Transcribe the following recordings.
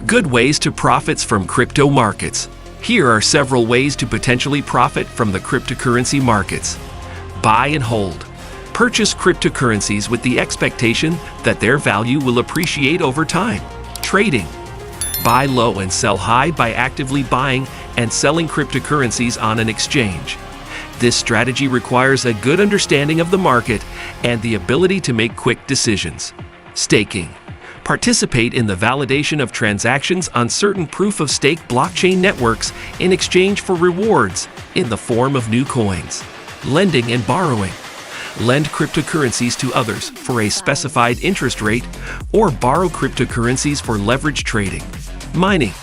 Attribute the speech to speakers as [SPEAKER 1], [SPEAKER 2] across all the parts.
[SPEAKER 1] Good ways to profit from crypto markets. Here are several ways to potentially profit from the cryptocurrency markets. Buy and hold. Purchase cryptocurrencies with the expectation that their value will appreciate over time. Trading. Buy low and sell high by actively buying and selling cryptocurrencies on an exchange. This strategy requires a good understanding of the market and the ability to make quick decisions. Staking. Participate in the validation of transactions on certain proof-of-stake blockchain networks in exchange for rewards in the form of new coins. Lending and borrowing. Lend cryptocurrencies to others for a specified interest rate or borrow cryptocurrencies for leverage trading. Mining.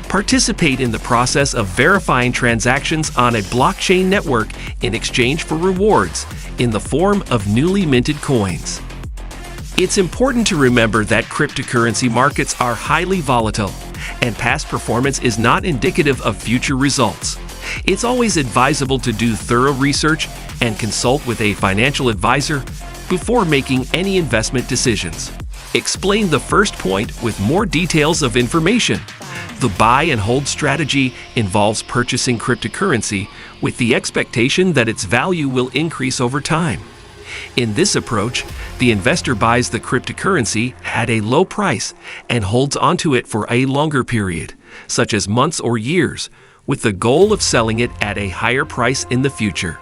[SPEAKER 1] Participate in the process of verifying transactions on a blockchain network in exchange for rewards in the form of newly minted coins. It's important to remember that cryptocurrency markets are highly volatile, and past performance is not indicative of future results. It's always advisable to do thorough research and consult with a financial advisor before making any investment decisions. Explain the first point with more details of information. The buy and hold strategy involves purchasing cryptocurrency with the expectation that its value will increase over time. In this approach, the investor buys the cryptocurrency at a low price and holds onto it for a longer period, such as months or years, with the goal of selling it at a higher price in the future.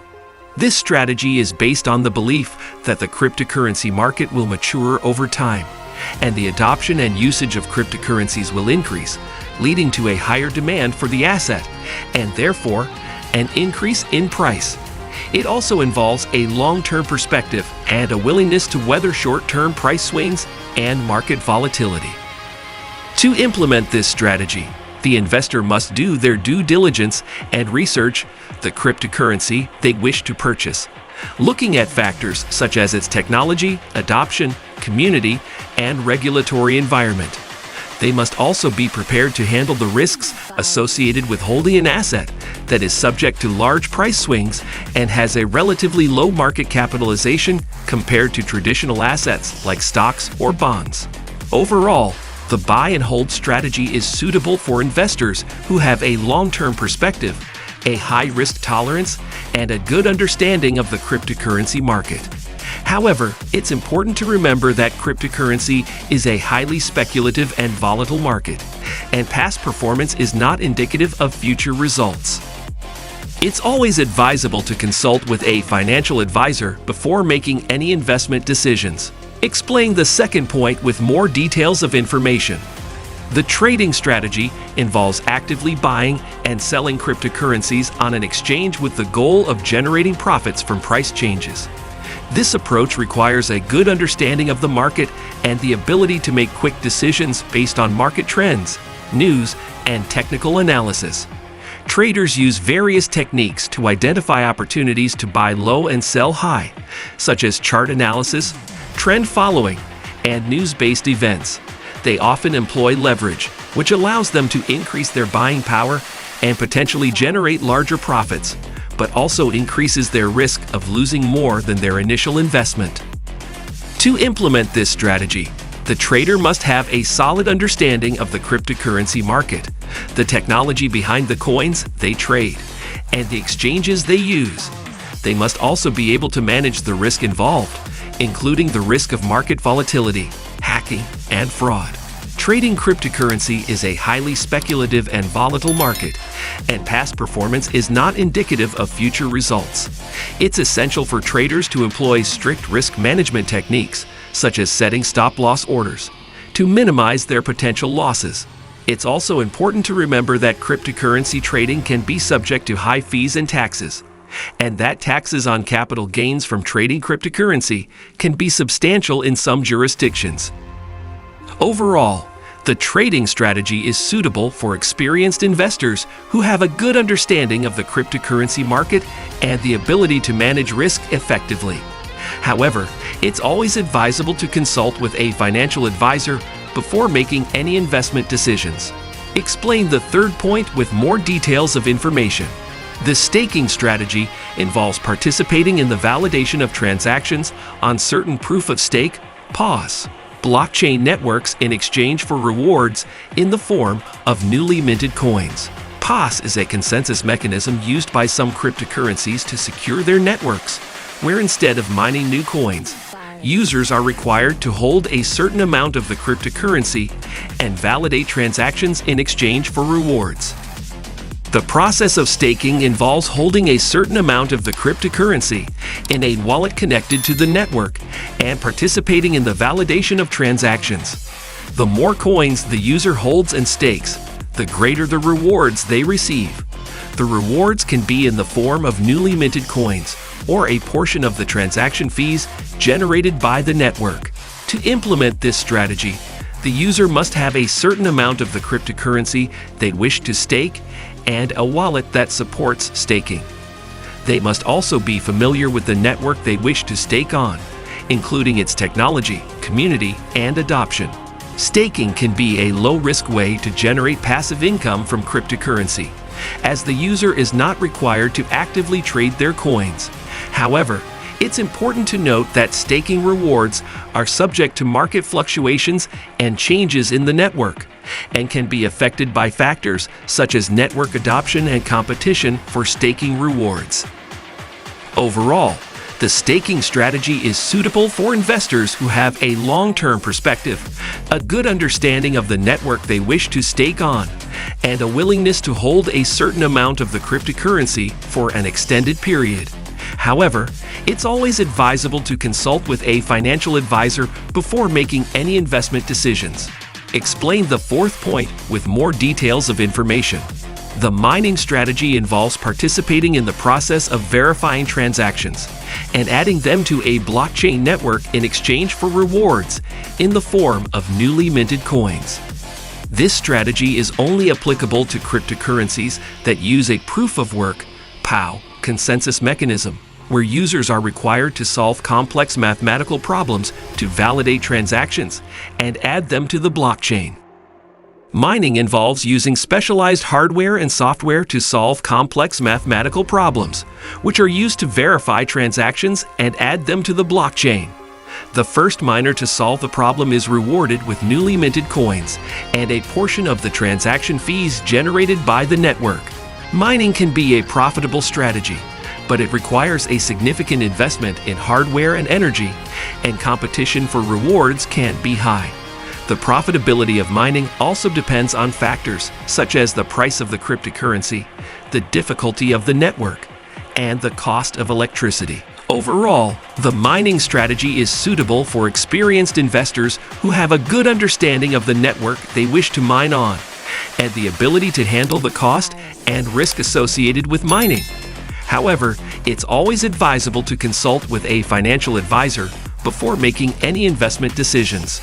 [SPEAKER 1] This strategy is based on the belief that the cryptocurrency market will mature over time, and the adoption and usage of cryptocurrencies will increase, leading to a higher demand for the asset, and therefore, an increase in price. It also involves a long-term perspective and a willingness to weather short-term price swings and market volatility. To implement this strategy, the investor must do their due diligence and research the cryptocurrency they wish to purchase, looking at factors such as its technology, adoption, community, and regulatory environment. They must also be prepared to handle the risks associated with holding an asset that is subject to large price swings and has a relatively low market capitalization compared to traditional assets like stocks or bonds. Overall, the buy and hold strategy is suitable for investors who have a long-term perspective, a high risk tolerance, and a good understanding of the cryptocurrency market. However, it's important to remember that cryptocurrency is a highly speculative and volatile market, and past performance is not indicative of future results. It's always advisable to consult with a financial advisor before making any investment decisions. Explain the second point with more details of information. The trading strategy involves actively buying and selling cryptocurrencies on an exchange with the goal of generating profits from price changes. This approach requires a good understanding of the market and the ability to make quick decisions based on market trends, news, and technical analysis. Traders use various techniques to identify opportunities to buy low and sell high, such as chart analysis, trend following, and news-based events. They often employ leverage, which allows them to increase their buying power and potentially generate larger profits, but also increases their risk of losing more than their initial investment. To implement this strategy, the trader must have a solid understanding of the cryptocurrency market, the technology behind the coins they trade, and the exchanges they use. They must also be able to manage the risk involved, including the risk of market volatility, hacking, and fraud. Trading cryptocurrency is a highly speculative and volatile market, and past performance is not indicative of future results. It's essential for traders to employ strict risk management techniques, such as setting stop-loss orders, to minimize their potential losses. It's also important to remember that cryptocurrency trading can be subject to high fees and taxes, and that taxes on capital gains from trading cryptocurrency can be substantial in some jurisdictions. Overall, the trading strategy is suitable for experienced investors who have a good understanding of the cryptocurrency market and the ability to manage risk effectively. However, it's always advisable to consult with a financial advisor before making any investment decisions. Explain the third point with more details of information. The staking strategy involves participating in the validation of transactions on certain proof-of-stake (POS) blockchain networks in exchange for rewards in the form of newly minted coins. POS is a consensus mechanism used by some cryptocurrencies to secure their networks, where instead of mining new coins, users are required to hold a certain amount of the cryptocurrency and validate transactions in exchange for rewards. The process of staking involves holding a certain amount of the cryptocurrency in a wallet connected to the network and participating in the validation of transactions. The more coins the user holds and stakes, the greater the rewards they receive. The rewards can be in the form of newly minted coins or a portion of the transaction fees generated by the network. To implement this strategy, the user must have a certain amount of the cryptocurrency they wish to stake and a wallet that supports staking. They must also be familiar with the network they wish to stake on, including its technology, community, and adoption. Staking can be a low-risk way to generate passive income from cryptocurrency, as the user is not required to actively trade their coins. However, it's important to note that staking rewards are subject to market fluctuations and changes in the network, and can be affected by factors such as network adoption and competition for staking rewards. Overall, the staking strategy is suitable for investors who have a long-term perspective, a good understanding of the network they wish to stake on, and a willingness to hold a certain amount of the cryptocurrency for an extended period. However, it's always advisable to consult with a financial advisor before making any investment decisions. Explain the fourth point with more details of information. The mining strategy involves participating in the process of verifying transactions and adding them to a blockchain network in exchange for rewards in the form of newly minted coins. This strategy is only applicable to cryptocurrencies that use a proof-of-work (POW) consensus mechanism, where users are required to solve complex mathematical problems to validate transactions and add them to the blockchain. Mining involves using specialized hardware and software to solve complex mathematical problems, which are used to verify transactions and add them to the blockchain. The first miner to solve the problem is rewarded with newly minted coins and a portion of the transaction fees generated by the network. Mining can be a profitable strategy, but it requires a significant investment in hardware and energy, and competition for rewards can be high. The profitability of mining also depends on factors such as the price of the cryptocurrency, the difficulty of the network, and the cost of electricity. Overall, the mining strategy is suitable for experienced investors who have a good understanding of the network they wish to mine on, and the ability to handle the cost and risk associated with mining. However, it's always advisable to consult with a financial advisor before making any investment decisions.